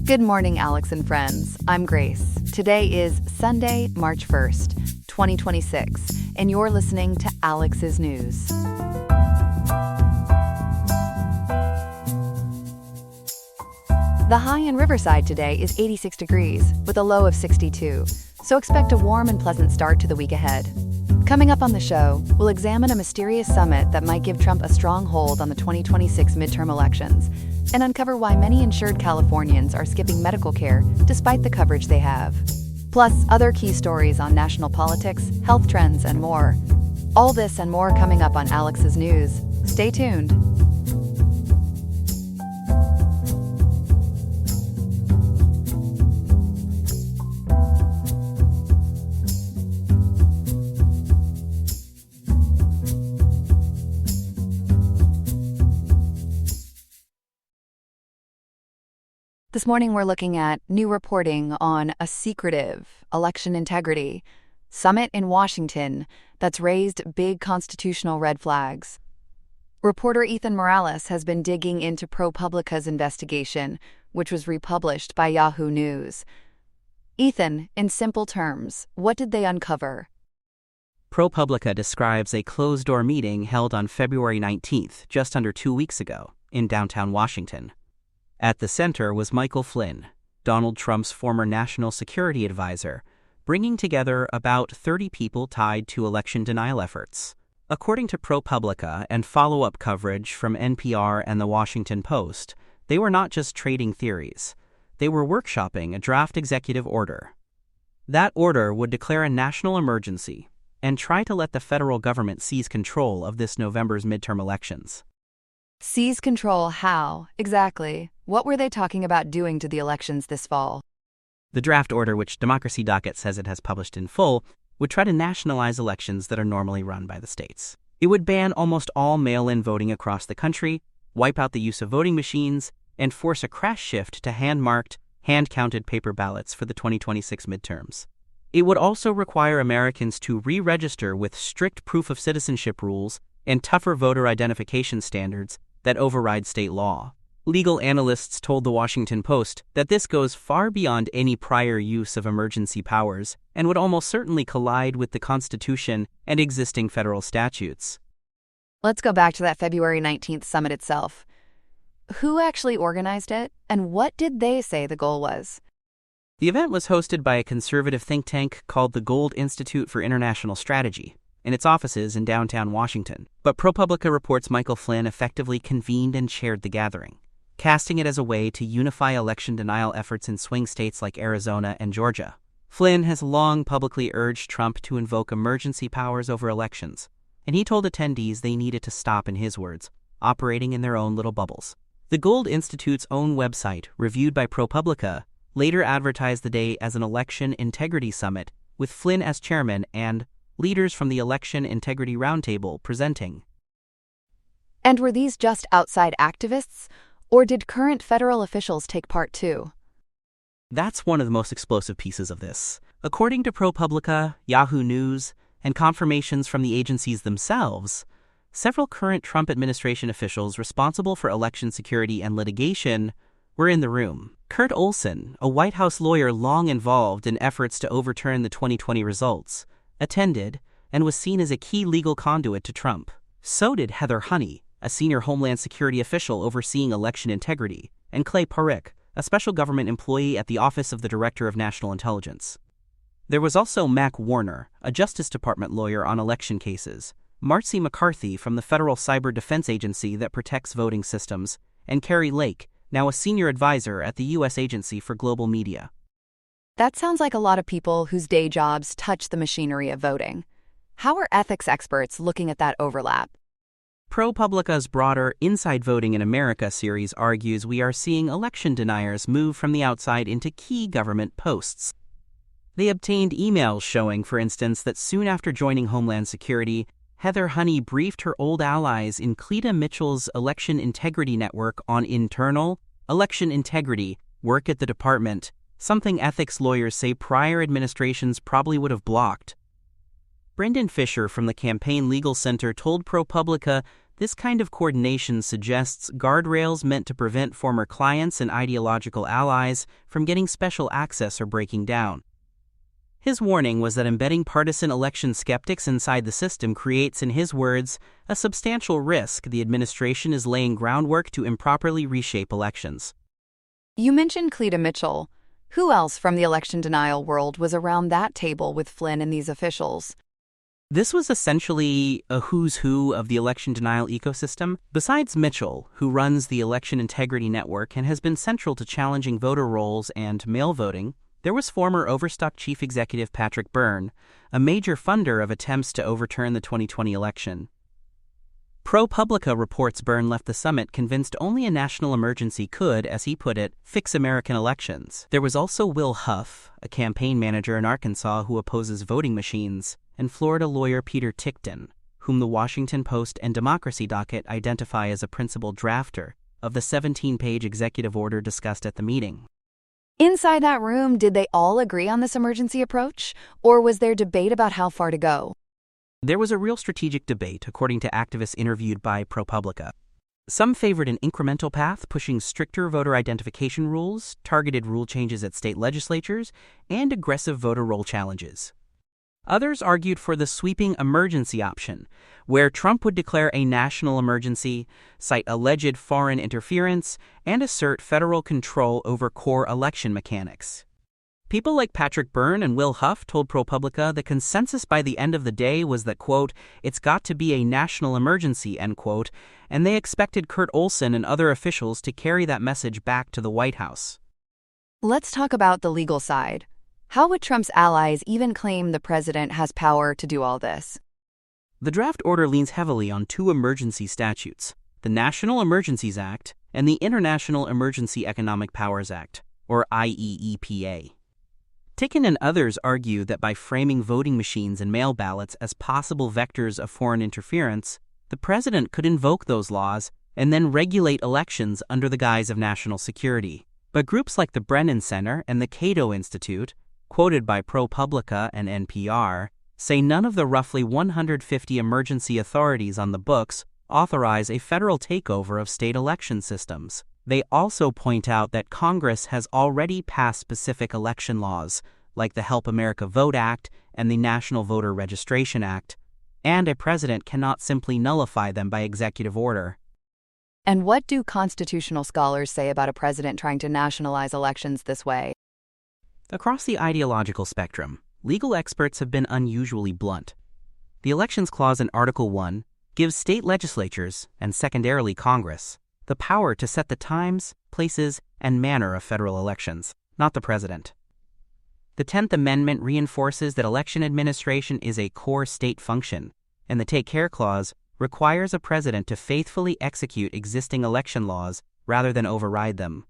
Good morning, Alex and friends. I'm Grace. Today is Sunday, March 1st, 2026, and you're listening to Alex's News. The high in Riverside today is 86 degrees, with a low of 62, so expect a warm and pleasant start to the week ahead. Coming up on the show, we'll examine a mysterious summit that might give Trump a strong hold on the 2026 midterm elections, and uncover why many insured Californians are skipping medical care despite the coverage they have. Plus, other key stories on national politics, health trends, and more. All this and more coming up on Alex's News. Stay tuned. This morning we're looking at new reporting on a secretive election integrity summit in Washington that's raised big constitutional red flags. Reporter Ethan Morales has been digging into ProPublica's investigation, which was republished by Yahoo News. Ethan, in simple terms, what did they uncover? ProPublica describes a closed-door meeting held on February 19th, just under 2 weeks ago, in downtown Washington. At the center was Michael Flynn, Donald Trump's former national security advisor, bringing together about 30 people tied to election denial efforts. According to ProPublica and follow-up coverage from NPR and The Washington Post, they were not just trading theories. They were workshopping a draft executive order. That order would declare a national emergency and try to let the federal government seize control of this November's midterm elections. Seize control how, exactly? What were they talking about doing to the elections this fall? The draft order, which Democracy Docket says it has published in full, would try to nationalize elections that are normally run by the states. It would ban almost all mail-in voting across the country, wipe out the use of voting machines, and force a crash shift to hand-marked, hand-counted paper ballots for the 2026 midterms. It would also require Americans to re-register with strict proof of citizenship rules and tougher voter identification standards that override state law. Legal analysts told The Washington Post that this goes far beyond any prior use of emergency powers and would almost certainly collide with the Constitution and existing federal statutes. Let's go back to that February 19th summit itself. Who actually organized it, and what did they say the goal was? The event was hosted by a conservative think tank called the Gold Institute for International Strategy, in its offices in downtown Washington. But ProPublica reports Michael Flynn effectively convened and chaired the gathering, casting it as a way to unify election denial efforts in swing states like Arizona and Georgia. Flynn has long publicly urged Trump to invoke emergency powers over elections, and he told attendees they needed to stop, in his words, operating in their own little bubbles. The Gold Institute's own website, reviewed by ProPublica, later advertised the day as an election integrity summit, with Flynn as chairman and leaders from the Election Integrity Roundtable presenting. And were these just outside activists, or did current federal officials take part too? That's one of the most explosive pieces of this. According to ProPublica, Yahoo News, and confirmations from the agencies themselves, several current Trump administration officials responsible for election security and litigation were in the room. Kurt Olson, a White House lawyer long involved in efforts to overturn the 2020 results, attended and was seen as a key legal conduit to Trump. So did Heather Honey, a senior Homeland Security official overseeing election integrity, and Clay Parrick, a special government employee at the Office of the Director of National Intelligence. There was also Mac Warner, a Justice Department lawyer on election cases, Marcy McCarthy from the Federal Cyber Defense Agency that protects voting systems, and Carrie Lake, now a senior advisor at the U.S. Agency for Global Media. That sounds like a lot of people whose day jobs touch the machinery of voting. How are ethics experts looking at that overlap? ProPublica's broader Inside Voting in America series argues we are seeing election deniers move from the outside into key government posts. They obtained emails showing, for instance, that soon after joining Homeland Security, Heather Honey briefed her old allies in Cleta Mitchell's Election Integrity Network on internal election integrity work at the department, something ethics lawyers say prior administrations probably would have blocked. Brendan Fisher from the Campaign Legal Center told ProPublica This kind of coordination suggests guardrails meant to prevent former clients and ideological allies from getting special access or breaking down. His warning was that embedding partisan election skeptics inside the system creates, in his words, a substantial risk the administration is laying groundwork to improperly reshape elections. You mentioned Cleta Mitchell. Who else from the election denial world was around that table with Flynn and these officials? This was essentially a who's who of the election denial ecosystem. Besides Mitchell, who runs the Election Integrity Network and has been central to challenging voter rolls and mail voting, there was former Overstock Chief Executive Patrick Byrne, a major funder of attempts to overturn the 2020 election. ProPublica reports Byrne left the summit convinced only a national emergency could, as he put it, fix American elections. There was also Will Huff, a campaign manager in Arkansas who opposes voting machines, and Florida lawyer Peter Tickton, whom the Washington Post and Democracy docket identify as a principal drafter of the 17-page executive order discussed at the meeting. Inside that room, did they all agree on this emergency approach? Or was there debate about how far to go? There was a real strategic debate, according to activists interviewed by ProPublica. Some favored an incremental path, pushing stricter voter identification rules, targeted rule changes at state legislatures, and aggressive voter roll challenges. Others argued for the sweeping emergency option, where Trump would declare a national emergency, cite alleged foreign interference, and assert federal control over core election mechanics. People like Patrick Byrne and Will Huff told ProPublica the consensus by the end of the day was that, quote, it's got to be a national emergency, end quote, and they expected Kurt Olsen and other officials to carry that message back to the White House. Let's talk about the legal side. How would Trump's allies even claim the president has power to do all this? The draft order leans heavily on two emergency statutes, the National Emergencies Act and the International Emergency Economic Powers Act, or IEEPA. Tickton and others argue that by framing voting machines and mail ballots as possible vectors of foreign interference, the president could invoke those laws and then regulate elections under the guise of national security. But groups like the Brennan Center and the Cato Institute, quoted by ProPublica and NPR, say none of the roughly 150 emergency authorities on the books authorize a federal takeover of state election systems. They also point out that Congress has already passed specific election laws, like the Help America Vote Act and the National Voter Registration Act, and a president cannot simply nullify them by executive order. And what do constitutional scholars say about a president trying to nationalize elections this way? Across the ideological spectrum, legal experts have been unusually blunt. The Elections Clause in Article 1 gives state legislatures, and secondarily Congress, the power to set the times, places, and manner of federal elections, not the president. The 10th Amendment reinforces that election administration is a core state function, and the Take Care Clause requires a president to faithfully execute existing election laws rather than override them.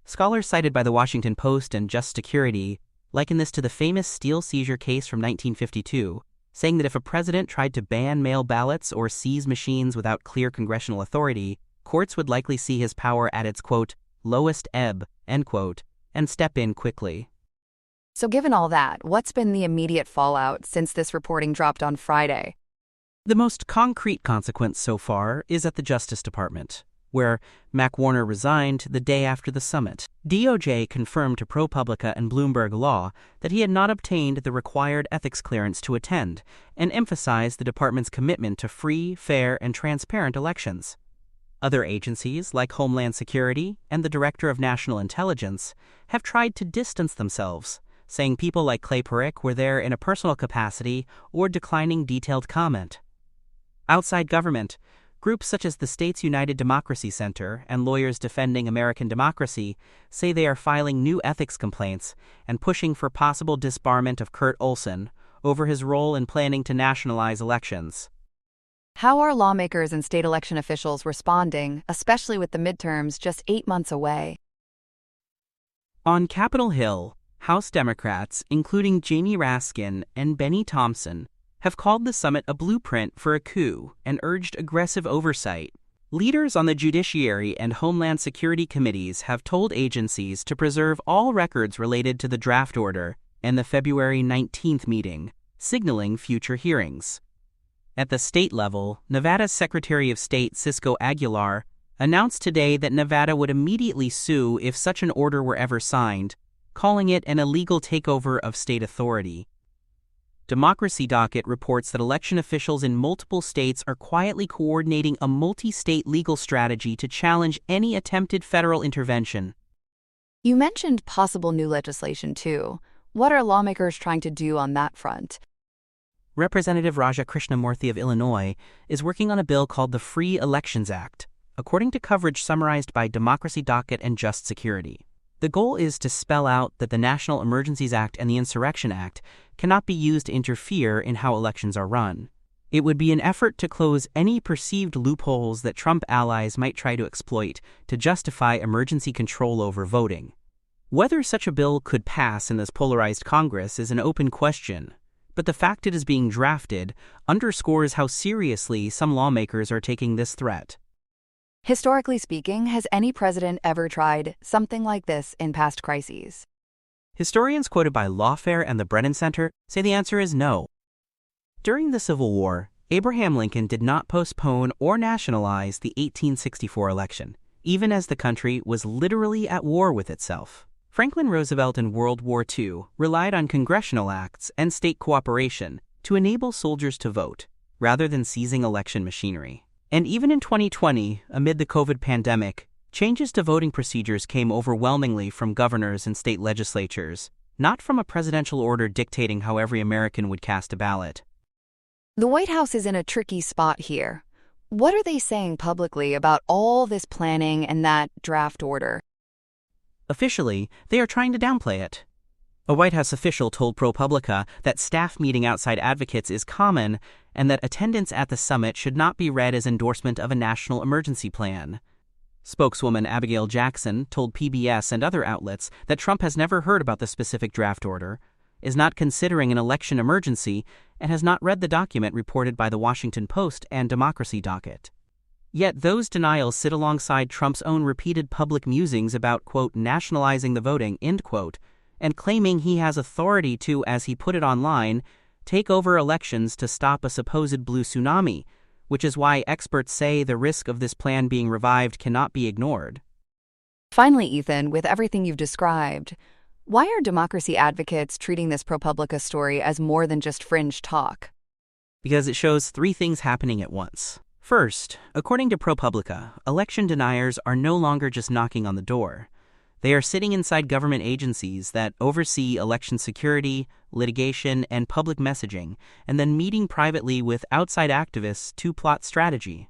Scholars cited by the Washington Post and Just Security liken this to the famous steel seizure case from 1952, saying that if a president tried to ban mail ballots or seize machines without clear congressional authority, courts would likely see his power at its, quote, lowest ebb, end quote, and step in quickly. So given all that, what's been the immediate fallout since this reporting dropped on Friday? The most concrete consequence so far is at the Justice Department, where Mac Warner resigned the day after the summit. DOJ confirmed to ProPublica and Bloomberg Law that he had not obtained the required ethics clearance to attend, and emphasized the department's commitment to free, fair, and transparent elections. Other agencies, like Homeland Security and the Director of National Intelligence, have tried to distance themselves, saying people like Clay Perrick were there in a personal capacity or declining detailed comment. Outside government, groups such as the States United Democracy Center and Lawyers Defending American Democracy say they are filing new ethics complaints and pushing for possible disbarment of Kurt Olsen over his role in planning to nationalize elections. How are lawmakers and state election officials responding, especially with the midterms just 8 months away? On Capitol Hill, House Democrats, including Jamie Raskin and Benny Thompson, have called the summit a blueprint for a coup and urged aggressive oversight. Leaders on the Judiciary and Homeland Security committees have told agencies to preserve all records related to the draft order and the February 19th meeting, signaling future hearings. At the state level, Nevada's Secretary of State Cisco Aguilar announced today that Nevada would immediately sue if such an order were ever signed, calling it an illegal takeover of state authority. Democracy Docket reports that election officials in multiple states are quietly coordinating a multi-state legal strategy to challenge any attempted federal intervention. You mentioned possible new legislation, too. What are lawmakers trying to do on that front? Representative Raja Krishnamurthy of Illinois is working on a bill called the Free Elections Act, according to coverage summarized by Democracy Docket and Just Security. The goal is to spell out that the National Emergencies Act and the Insurrection Act cannot be used to interfere in how elections are run. It would be an effort to close any perceived loopholes that Trump allies might try to exploit to justify emergency control over voting. Whether such a bill could pass in this polarized Congress is an open question, but the fact it is being drafted underscores how seriously some lawmakers are taking this threat. Historically speaking, has any president ever tried something like this in past crises? Historians quoted by Lawfare and the Brennan Center say the answer is no. During the Civil War, Abraham Lincoln did not postpone or nationalize the 1864 election, even as the country was literally at war with itself. Franklin Roosevelt in World War II relied on congressional acts and state cooperation to enable soldiers to vote, rather than seizing election machinery. And even in 2020, amid the COVID pandemic, changes to voting procedures came overwhelmingly from governors and state legislatures, not from a presidential order dictating how every American would cast a ballot. The White House is in a tricky spot here. What are they saying publicly about all this planning and that draft order? Officially, they are trying to downplay it. A White House official told ProPublica that staff meeting outside advocates is common and that attendance at the summit should not be read as endorsement of a national emergency plan. Spokeswoman Abigail Jackson told PBS and other outlets that Trump has never heard about the specific draft order, is not considering an election emergency, and has not read the document reported by The Washington Post and Democracy Docket. Yet those denials sit alongside Trump's own repeated public musings about, quote, nationalizing the voting, end quote, and claiming he has authority to, as he put it online, take over elections to stop a supposed blue tsunami, which is why experts say the risk of this plan being revived cannot be ignored. Finally, Ethan, with everything you've described, why are democracy advocates treating this ProPublica story as more than just fringe talk? Because it shows three things happening at once. First, according to ProPublica, election deniers are no longer just knocking on the door. They are sitting inside government agencies that oversee election security, litigation, and public messaging, and then meeting privately with outside activists to plot strategy.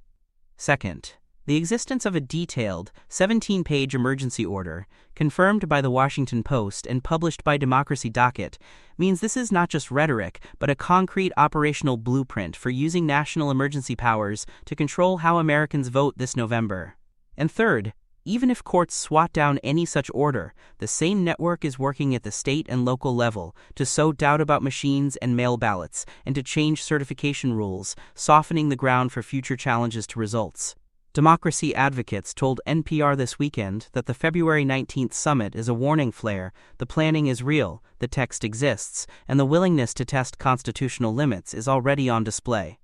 Second, the existence of a detailed, 17-page emergency order, confirmed by The Washington Post and published by Democracy Docket, means this is not just rhetoric, but a concrete operational blueprint for using national emergency powers to control how Americans vote this November. And third, even if courts swat down any such order, the same network is working at the state and local level to sow doubt about machines and mail ballots and to change certification rules, softening the ground for future challenges to results. Democracy advocates told NPR this weekend that the February 19th summit is a warning flare, the planning is real, the text exists, and the willingness to test constitutional limits is already on display.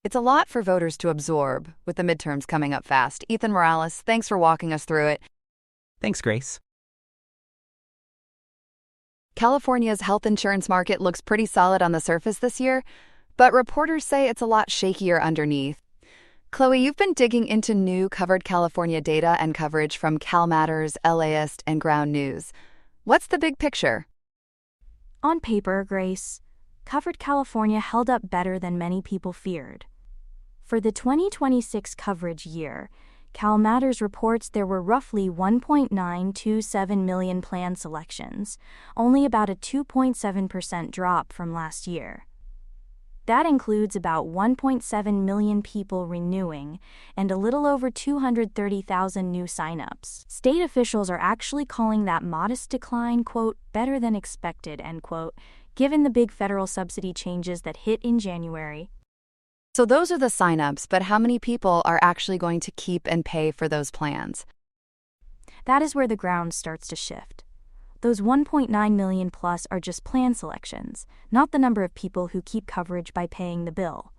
It's a lot for voters to absorb, with the midterms coming up fast. Ethan Morales, thanks for walking us through it. Thanks, Grace. California's health insurance market looks pretty solid on the surface this year, but reporters say it's a lot shakier underneath. Chloe, you've been digging into new covered California data and coverage from CalMatters, LAist, and Ground News. What's the big picture? On paper, Grace, covered California held up better than many people feared. For the 2026 coverage year, CalMatters reports there were roughly 1.927 million plan selections, only about a 2.7% drop from last year. That includes about 1.7 million people renewing and a little over 230,000 new signups. State officials are actually calling that modest decline, quote, better than expected, end quote, given the big federal subsidy changes that hit in January. So those are the signups, but how many people are actually going to keep and pay for those plans? That is where the ground starts to shift. Those 1.9 million plus are just plan selections, not the number of people who keep coverage by paying the bill.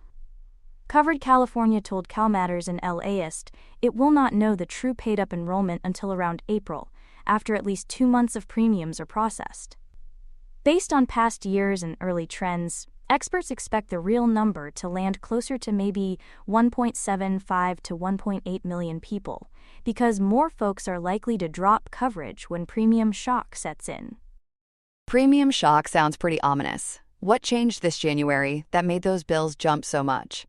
Covered California told CalMatters and LAist it will not know the true paid-up enrollment until around April, after at least 2 months of premiums are processed. Based on past years and early trends, experts expect the real number to land closer to maybe 1.75 to 1.8 million people, because more folks are likely to drop coverage when premium shock sets in. Premium shock sounds pretty ominous. What changed this January that made those bills jump so much?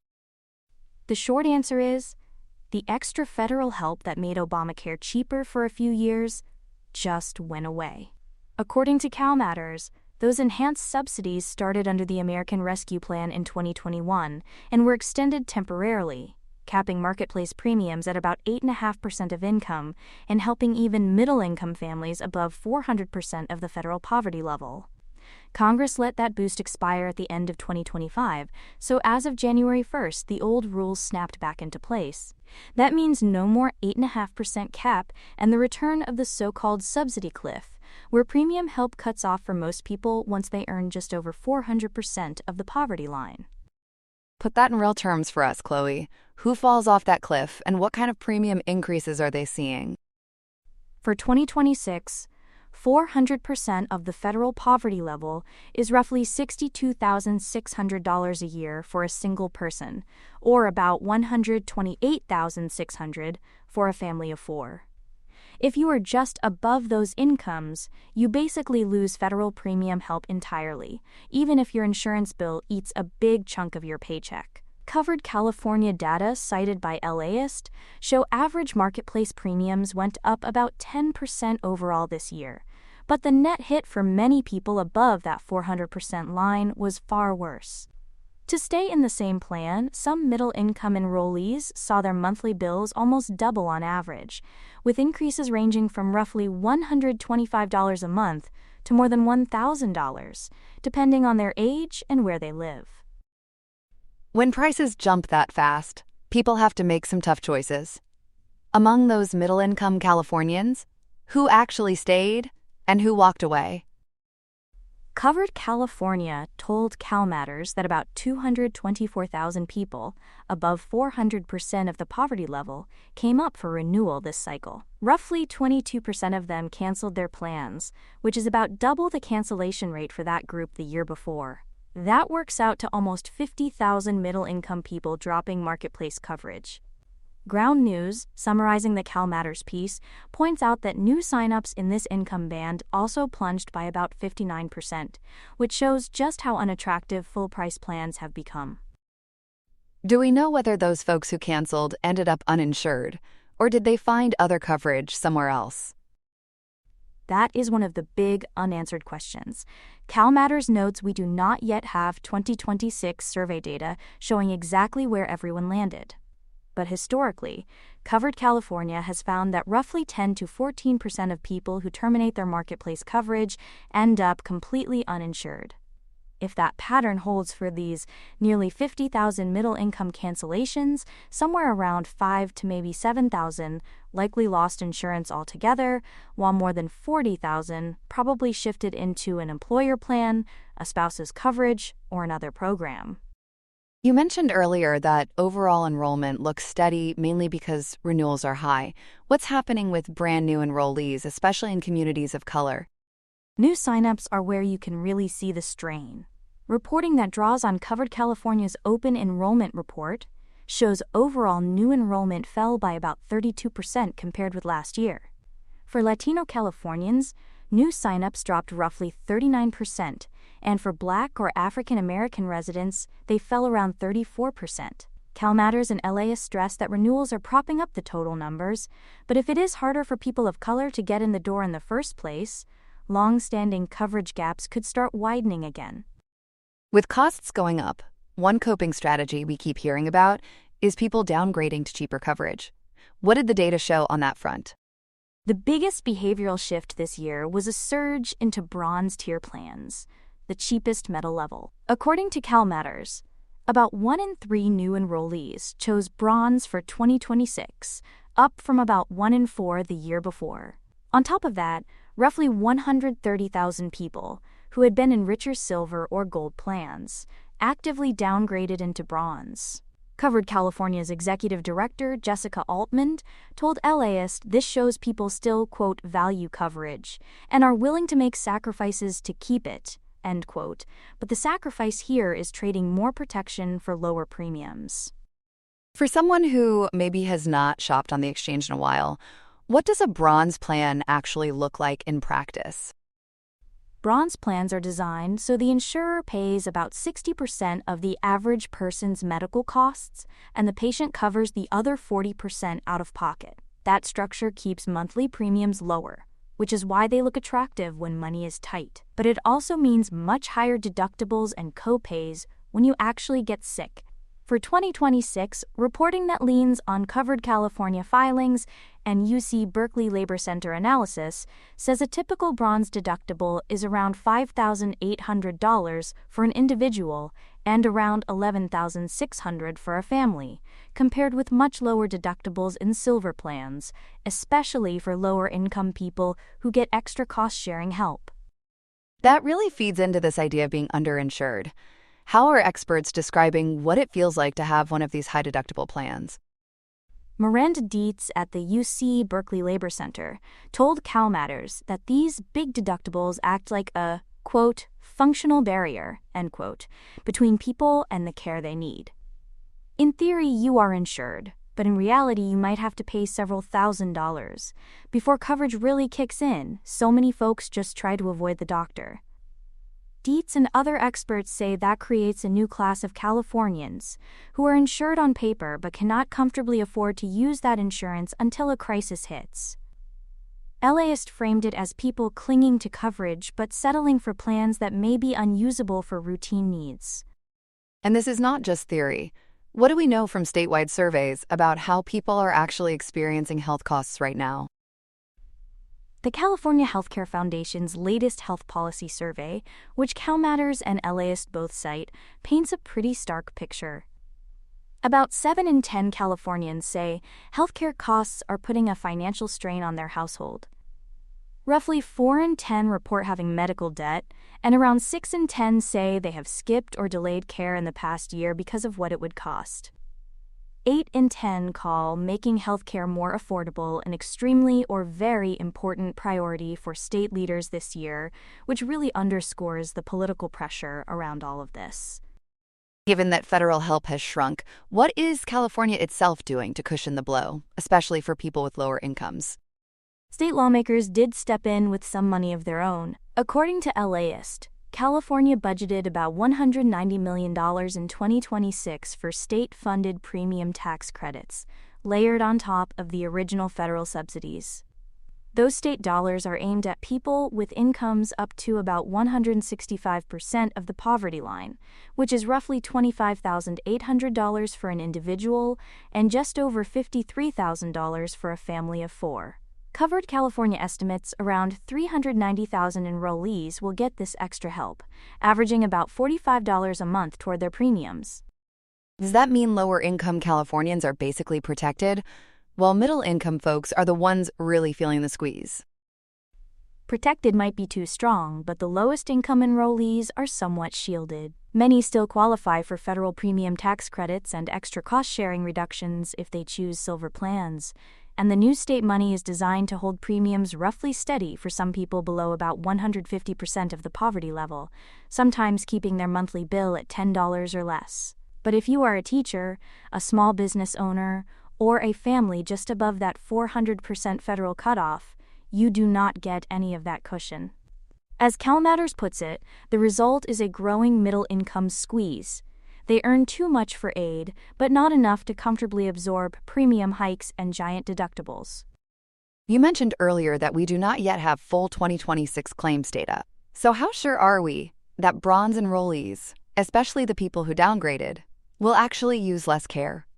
The short answer is, the extra federal help that made Obamacare cheaper for a few years just went away. According to CalMatters, those enhanced subsidies started under the American Rescue Plan in 2021 and were extended temporarily, capping marketplace premiums at about 8.5% of income and helping even middle-income families above 400% of the federal poverty level. Congress let that boost expire at the end of 2025, so as of January 1st, the old rules snapped back into place. That means no more 8.5% cap and the return of the so-called subsidy cliff, where premium help cuts off for most people once they earn just over 400% of the poverty line. Put that in real terms for us, Chloe. Who falls off that cliff, and what kind of premium increases are they seeing? For 2026, 400% of the federal poverty level is roughly $62,600 a year for a single person, or about $128,600 for a family of 4. If you are just above those incomes, you basically lose federal premium help entirely, even if your insurance bill eats a big chunk of your paycheck. Covered California data cited by LAist show average marketplace premiums went up about 10% overall this year, but the net hit for many people above that 400% line was far worse. To stay in the same plan, some middle-income enrollees saw their monthly bills almost double on average, with increases ranging from roughly $125 a month to more than $1,000, depending on their age and where they live. When prices jump that fast, people have to make some tough choices. Among those middle-income Californians, who actually stayed and who walked away? Covered California told CalMatters that about 224,000 people, above 400% of the poverty level, came up for renewal this cycle. Roughly 22% of them canceled their plans, which is about double the cancellation rate for that group the year before. That works out to almost 50,000 middle-income people dropping marketplace coverage. Ground News, summarizing the CalMatters piece, points out that new signups in this income band also plunged by about 59%, which shows just how unattractive full-price plans have become. Do we know whether those folks who canceled ended up uninsured, or did they find other coverage somewhere else? That is one of the big unanswered questions. CalMatters notes we do not yet have 2026 survey data showing exactly where everyone landed. But historically, Covered California has found that roughly 10 to 14% of people who terminate their marketplace coverage end up completely uninsured. If that pattern holds for these nearly 50,000 middle-income cancellations, somewhere around 5 to maybe 7,000 likely lost insurance altogether, while more than 40,000 probably shifted into an employer plan, a spouse's coverage, or another program. You mentioned earlier that overall enrollment looks steady mainly because renewals are high. What's happening with brand new enrollees, especially in communities of color? New signups are where you can really see the strain. Reporting that draws on Covered California's open enrollment report shows overall new enrollment fell by about 32% compared with last year. For Latino Californians, new signups dropped roughly 39%, and for Black or African American residents, they fell around 34%. CalMatters and LAist stress that renewals are propping up the total numbers, but if it is harder for people of color to get in the door in the first place, long-standing coverage gaps could start widening again. With costs going up, one coping strategy we keep hearing about is people downgrading to cheaper coverage. What did the data show on that front? The biggest behavioral shift this year was a surge into bronze tier plans, the cheapest metal level. According to CalMatters, about 1 in 3 new enrollees chose bronze for 2026, up from about 1 in 4 the year before. On top of that, roughly 130,000 people who had been in richer silver or gold plans actively downgraded into bronze. Covered California's executive director, Jessica Altman, told LAist this shows people still, quote, value coverage and are willing to make sacrifices to keep it, end quote. But the sacrifice here is trading more protection for lower premiums. For someone who maybe has not shopped on the exchange in a while, what does a bronze plan actually look like in practice? Bronze plans are designed so the insurer pays about 60% of the average person's medical costs, and the patient covers the other 40% out of pocket. That structure keeps monthly premiums lower, which is why they look attractive when money is tight. But it also means much higher deductibles and co-pays when you actually get sick. For 2026, reporting that leans on Covered California filings and UC Berkeley Labor Center analysis says a typical bronze deductible is around $5,800 for an individual and around $11,600 for a family, compared with much lower deductibles in silver plans, especially for lower-income people who get extra cost-sharing help. That really feeds into this idea of being underinsured. How are experts describing what it feels like to have one of these high-deductible plans? Miranda Dietz at the UC Berkeley Labor Center told CalMatters that these big deductibles act like a, quote, functional barrier, end quote, between people and the care they need. In theory, you are insured, but in reality, you might have to pay several $1,000s. Before coverage really kicks in, so many folks just try to avoid the doctor. Dietz and other experts say that creates a new class of Californians who are insured on paper but cannot comfortably afford to use that insurance until a crisis hits. LAist framed it as people clinging to coverage but settling for plans that may be unusable for routine needs. And this is not just theory. What do we know from statewide surveys about how people are actually experiencing health costs right now? The California Healthcare Foundation's latest health policy survey, which CalMatters and LAist both cite, paints a pretty stark picture. About 7 in 10 Californians say healthcare costs are putting a financial strain on their household. Roughly 4 in 10 report having medical debt, and around 6 in 10 say they have skipped or delayed care in the past year because of what it would cost. 8 in 10 call making healthcare more affordable an extremely or very important priority for state leaders this year, which really underscores the political pressure around all of this. Given that federal help has shrunk, what is California itself doing to cushion the blow, especially for people with lower incomes? State lawmakers did step in with some money of their own. According to LAist, California budgeted about $190 million in 2026 for state-funded premium tax credits, layered on top of the original federal subsidies. Those state dollars are aimed at people with incomes up to about 165% of the poverty line, which is roughly $25,800 for an individual and just over $53,000 for a family of 4. Covered California estimates around 390,000 enrollees will get this extra help, averaging about $45 a month toward their premiums. Does that mean lower-income Californians are basically protected, while middle-income folks are the ones really feeling the squeeze? Protected might be too strong, but the lowest-income enrollees are somewhat shielded. Many still qualify for federal premium tax credits and extra cost-sharing reductions if they choose silver plans, and the new state money is designed to hold premiums roughly steady for some people below about 150% of the poverty level, sometimes keeping their monthly bill at $10 or less. But if you are a teacher, a small business owner, or a family just above that 400% federal cutoff, you do not get any of that cushion. As CalMatters puts it, the result is a growing middle-income squeeze. They earn too much for aid, but not enough to comfortably absorb premium hikes and giant deductibles. You mentioned earlier that we do not yet have full 2026 claims data. So how sure are we that bronze enrollees, especially the people who downgraded, will actually use less care?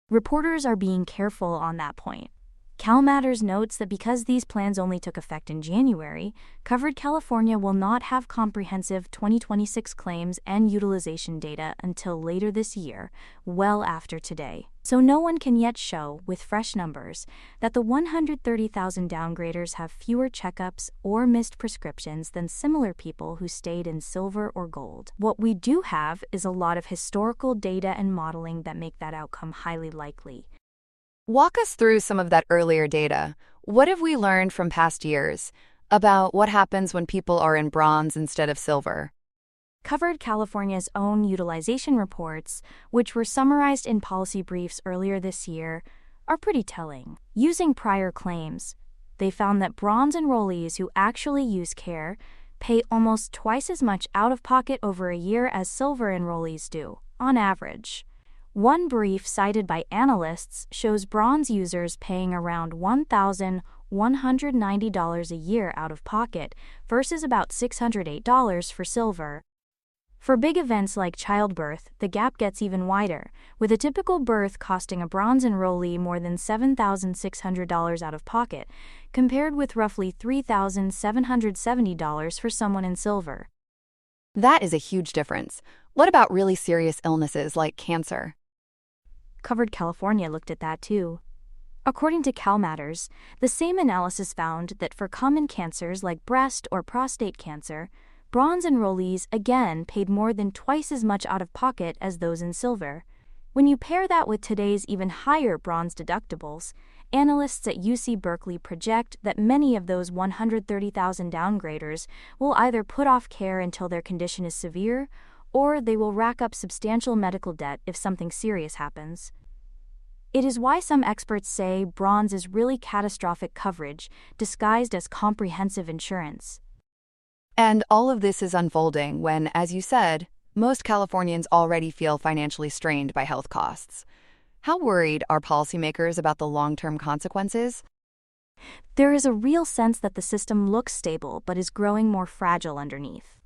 Reporters are being careful on that point. CalMatters notes that because these plans only took effect in January, Covered California will not have comprehensive 2026 claims and utilization data until later this year, well after today. So no one can yet show, with fresh numbers, that the 130,000 downgraders have fewer checkups or missed prescriptions than similar people who stayed in silver or gold. What we do have is a lot of historical data and modeling that make that outcome highly likely. Walk us through some of that earlier data. What have we learned from past years about what happens when people are in bronze instead of silver? Covered California's own utilization reports, which were summarized in policy briefs earlier this year, are pretty telling. Using prior claims, they found that bronze enrollees who actually use care pay almost twice as much out of pocket over a year as silver enrollees do, on average. One brief cited by analysts shows bronze users paying around $1,190 a year out of pocket versus about $608 for silver. For big events like childbirth, the gap gets even wider, with a typical birth costing a bronze enrollee more than $7,600 out of pocket, compared with roughly $3,770 for someone in silver. That is a huge difference. What about really serious illnesses like cancer? Covered California looked at that too. According to CalMatters, the same analysis found that for common cancers like breast or prostate cancer, bronze enrollees again paid more than twice as much out of pocket as those in silver. When you pair that with today's even higher bronze deductibles, analysts at UC Berkeley project that many of those 130,000 downgraders will either put off care until their condition is severe, or they will rack up substantial medical debt if something serious happens. It is why some experts say bronze is really catastrophic coverage, disguised as comprehensive insurance. And all of this is unfolding when, as you said, most Californians already feel financially strained by health costs. How worried are policymakers about the long-term consequences? There is a real sense that the system looks stable but is growing more fragile underneath.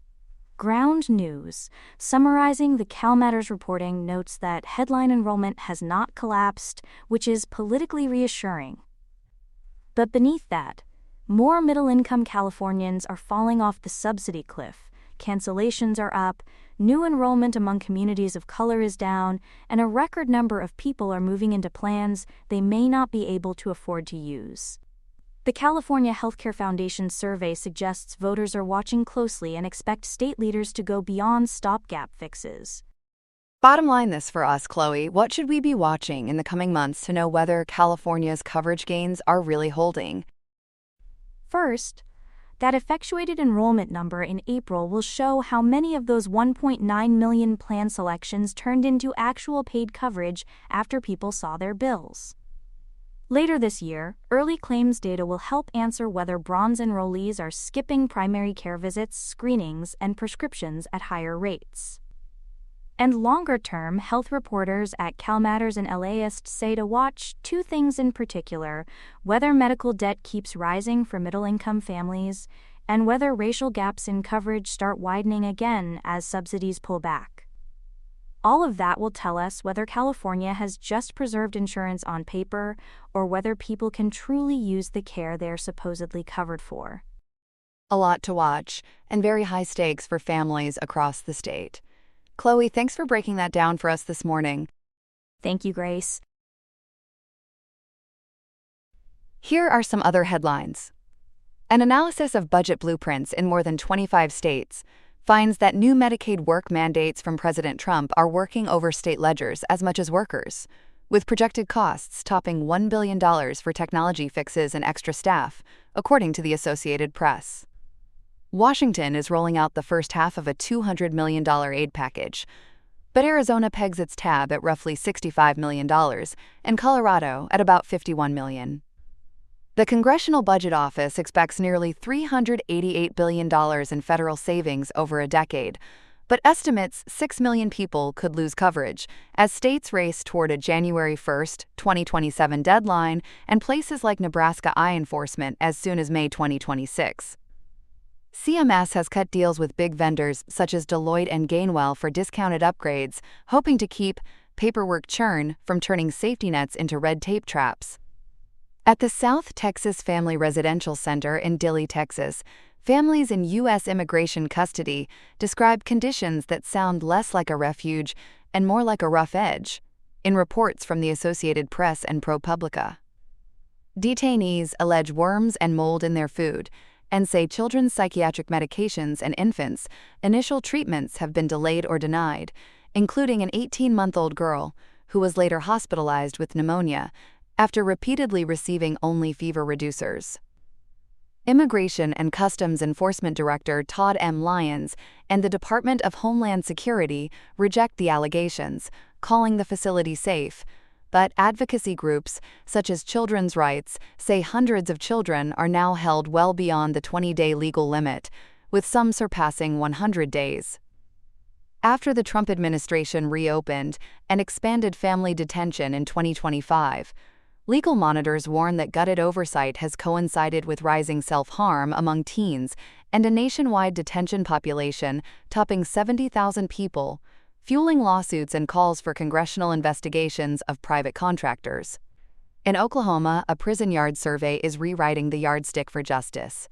Ground News, summarizing the CalMatters reporting, notes that headline enrollment has not collapsed, which is politically reassuring. But beneath that, more middle-income Californians are falling off the subsidy cliff, cancellations are up, new enrollment among communities of color is down, and a record number of people are moving into plans they may not be able to afford to use. The California Healthcare Foundation survey suggests voters are watching closely and expect state leaders to go beyond stopgap fixes. Bottom line this for us, Chloe. What should we be watching in the coming months to know whether California's coverage gains are really holding? First, that effectuated enrollment number in April will show how many of those 1.9 million plan selections turned into actual paid coverage after people saw their bills. Later this year, early claims data will help answer whether bronze enrollees are skipping primary care visits, screenings, and prescriptions at higher rates. And longer-term, health reporters at CalMatters and LAist say to watch two things in particular: whether medical debt keeps rising for middle-income families, and whether racial gaps in coverage start widening again as subsidies pull back. All of that will tell us whether California has just preserved insurance on paper or whether people can truly use the care they're supposedly covered for. A lot to watch, and very high stakes for families across the state. Chloe, thanks for breaking that down for us this morning. Thank you, Grace. Here are some other headlines. An analysis of budget blueprints in more than 25 states finds that new Medicaid work mandates from President Trump are working over state ledgers as much as workers, with projected costs topping $1 billion for technology fixes and extra staff, according to the Associated Press. Washington is rolling out the first half of a $200 million aid package, but Arizona pegs its tab at roughly $65 million and Colorado at about $51 million. The Congressional Budget Office expects nearly $388 billion in federal savings over a decade, but estimates 6 million people could lose coverage as states race toward a January 1, 2027 deadline and places like Nebraska eye enforcement as soon as May 2026. CMS has cut deals with big vendors such as Deloitte and Gainwell for discounted upgrades, hoping to keep paperwork churn from turning safety nets into red tape traps. At the South Texas Family Residential Center in Dilley, Texas, families in U.S. immigration custody describe conditions that sound less like a refuge and more like a rough edge, in reports from the Associated Press and ProPublica. Detainees allege worms and mold in their food and say children's psychiatric medications and infants' initial treatments have been delayed or denied, including an 18-month-old girl who was later hospitalized with pneumonia after repeatedly receiving only fever reducers. Immigration and Customs Enforcement Director Todd M. Lyons and the Department of Homeland Security reject the allegations, calling the facility safe, but advocacy groups, such as Children's Rights, say hundreds of children are now held well beyond the 20-day legal limit, with some surpassing 100 days. After the Trump administration reopened and expanded family detention in 2025, legal monitors warn that gutted oversight has coincided with rising self-harm among teens and a nationwide detention population topping 70,000 people, fueling lawsuits and calls for congressional investigations of private contractors. In Oklahoma, a prison yard survey is rewriting the yardstick for justice.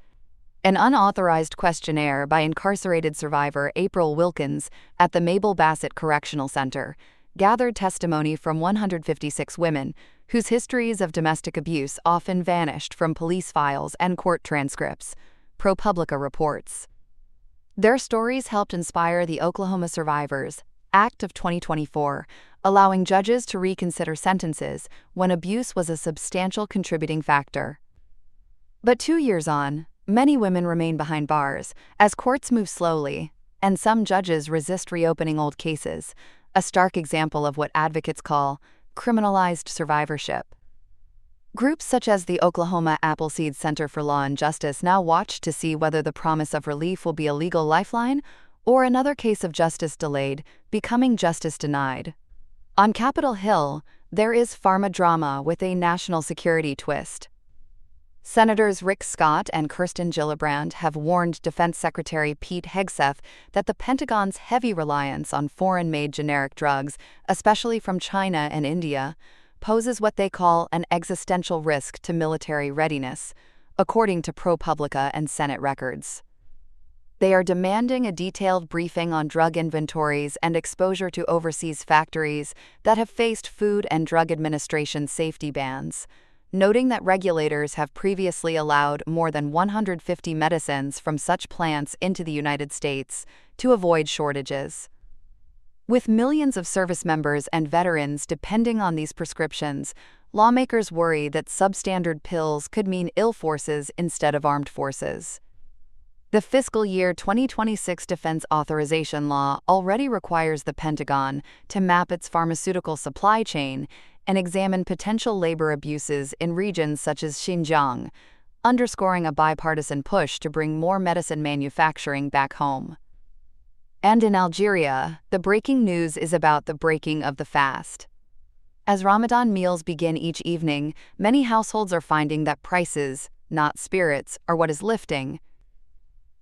An unauthorized questionnaire by incarcerated survivor April Wilkins at the Mabel Bassett Correctional Center gathered testimony from 156 women whose histories of domestic abuse often vanished from police files and court transcripts, ProPublica reports. Their stories helped inspire the Oklahoma Survivors Act of 2024, allowing judges to reconsider sentences when abuse was a substantial contributing factor. But 2 years on, many women remain behind bars as courts move slowly, and some judges resist reopening old cases, a stark example of what advocates call criminalized survivorship. Groups such as the Oklahoma Appleseed Center for Law and Justice now watch to see whether the promise of relief will be a legal lifeline or another case of justice delayed becoming justice denied. On Capitol Hill, there is pharma drama with a national security twist. Senators Rick Scott and Kirsten Gillibrand have warned Defense Secretary Pete Hegseth that the Pentagon's heavy reliance on foreign-made generic drugs, especially from China and India, poses what they call an existential risk to military readiness, according to ProPublica and Senate records. They are demanding a detailed briefing on drug inventories and exposure to overseas factories that have faced Food and Drug Administration safety bans, noting that regulators have previously allowed more than 150 medicines from such plants into the United States to avoid shortages. With millions of service members and veterans depending on these prescriptions, lawmakers worry that substandard pills could mean ill forces instead of armed forces. The fiscal year 2026 Defense Authorization Law already requires the Pentagon to map its pharmaceutical supply chain and examine potential labor abuses in regions such as Xinjiang, underscoring a bipartisan push to bring more medicine manufacturing back home. And in Algeria, the breaking news is about the breaking of the fast. As Ramadan meals begin each evening, many households are finding that prices, not spirits, are what is lifting.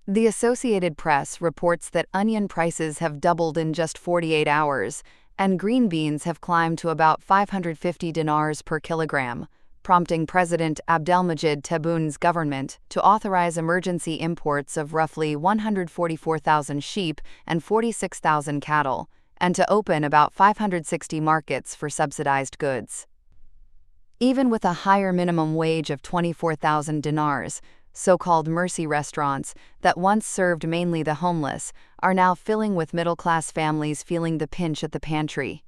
The Associated Press reports that onion prices have doubled in just 48 hours, and green beans have climbed to about 550 dinars per kilogram, prompting President Abdelmajid Tebboun's government to authorize emergency imports of roughly 144,000 sheep and 46,000 cattle, and to open about 560 markets for subsidized goods. Even with a higher minimum wage of 24,000 dinars, so-called mercy restaurants that once served mainly the homeless are now filling with middle-class families feeling the pinch at the pantry.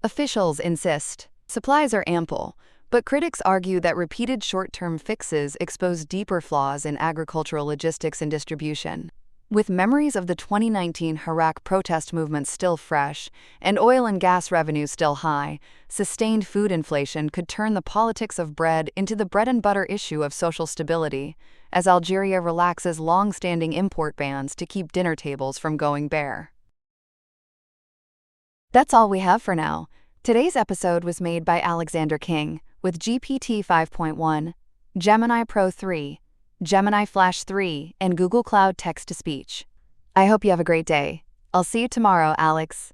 Officials insist supplies are ample, but critics argue that repeated short-term fixes expose deeper flaws in agricultural logistics and distribution. With memories of the 2019 Iraq protest movement still fresh and oil and gas revenues still high, sustained food inflation could turn the politics of bread into the bread-and-butter issue of social stability, as Algeria relaxes long-standing import bans to keep dinner tables from going bare. That's all we have for now. Today's episode was made by Alexander King with GPT 5.1, Gemini Pro 3, Gemini Flash 3, and Google Cloud Text-to-Speech. I hope you have a great day. I'll see you tomorrow, Alex.